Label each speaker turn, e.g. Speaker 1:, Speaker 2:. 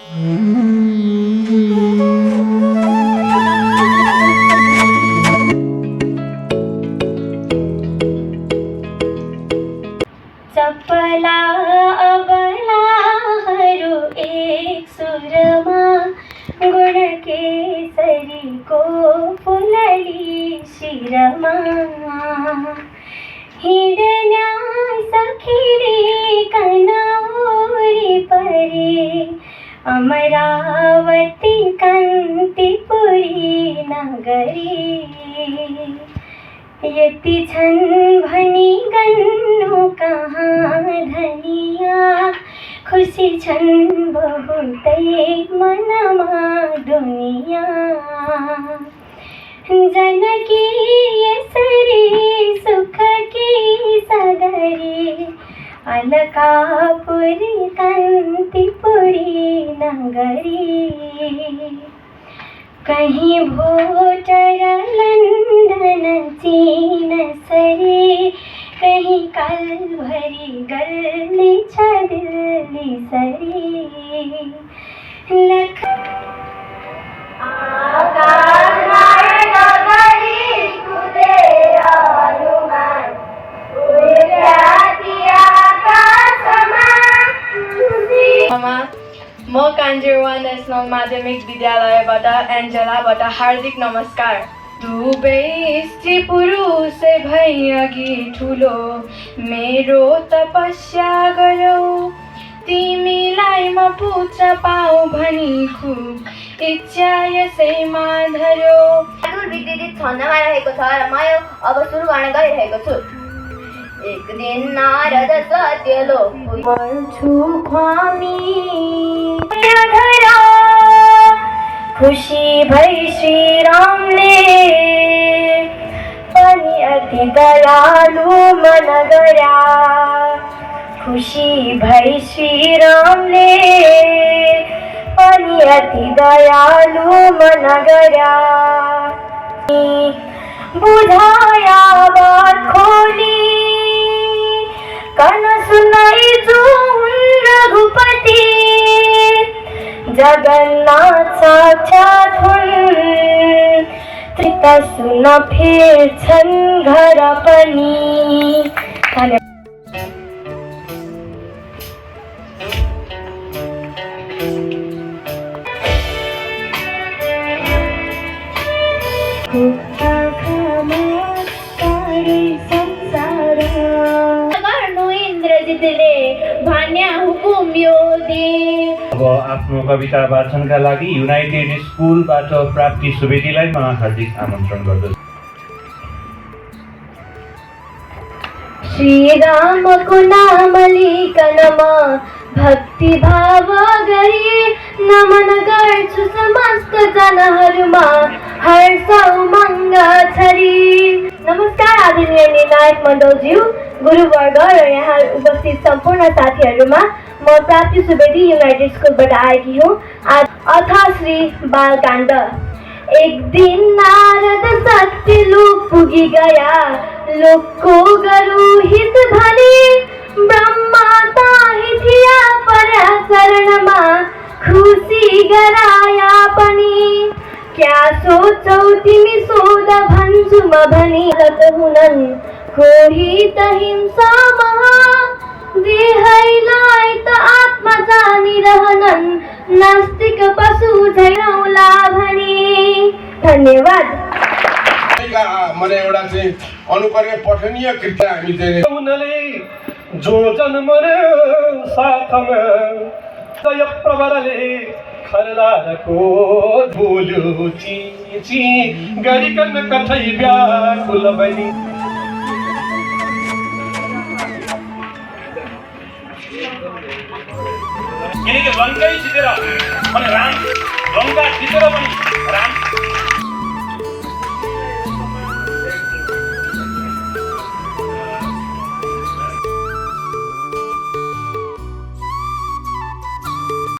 Speaker 1: चपला अबलाहरू एक सुरमा गुण केसरीको फुलली शिरमा हिँड्या सखिरी कनौरी परे अमरावती कान्तिपुरी नगरी यति छन् भनी गन्नु कहाँ धनिया खुसी छन् बहुतै मनमा दुनिया जनकी यसरी सुखकी सगरी अलकापुरी कान्तिपुरी नगरी कहीं भोटर लंदन चीन सरी कहीं कलभरी गल्ली छ दिल्ली सरी लख
Speaker 2: म कान्जिरवा नेसनल माध्यमिक विद्यालयबाट एन्जेलाबाट हार्दिक नमस्कार। दुवै स्त्री पुरुष भई अघि ठुलो मेरो तपस्या गरौ तिमीलाई म पुत्र पाऊ भनी खुब इच्छा यसैमा धरो।
Speaker 3: विद्युत छन्दमा रहेको छ र म यो अब सुरु गर्न गइरहेको छु। एक दिन नारद सत्यलो
Speaker 1: बल्छु ख्वामी धरा खुसी भई श्री रामले पनि अति दयालु मन गया खुसी भई श्री रामले पनि अति दयालु मन गया बुझाया बात खोली कन सुनाई जो रघुपति जगन्नाथ साक्षात हुन् त्रिता सुन फिर छन् घर पनि।
Speaker 4: अब आफ्नो कविता वाचनका लागि युनाइटेड स्कुलबाट प्राप्ति सुवेदीलाई म हार्दिक आमन्त्रण गर्दछु।
Speaker 1: श्री रामको नाम लिकन म भक्ति भाव गरी नमन गर्छु समस्त जनहरूमा हर्ष उमङ्ग छरी। नमस्कार आदरणीय निर्णायक मण्डलज्यू, गुरुवर्ग र यहाँ उपस्थित सम्पूर्ण साथीहरूमा म प्राप्ति सुवेदी युनाइटेड स्कुलबाट आएकी हुँ। अथा श्री बालकाण्ड। एक दिन नारद सत्य लोक पुगी गया लोकको गरु हित भने ब्रह्मा ताहि थिया पर्या शरणमा खुसी गराया पनि। क्या सोचौ तिमी सोध भन्छु म भनी रत हुनन् कोही त हिंसा महा देहैलाई त आत्मा जानिरहनन् नास्तिक पशु झैरौला भनी। धन्यवाद।
Speaker 5: मलाई एउटा चाहिँ अनुकरणीय पठनीय कृति हामी चाहिँ
Speaker 6: उनले जो जन्म साथमा दय प्रवरले खरदारको भुलु ची गरिकन कठै व्याकुल बनी।
Speaker 4: किनकि लङ्कै जितेर अनि राम लङ्का जितेर पनि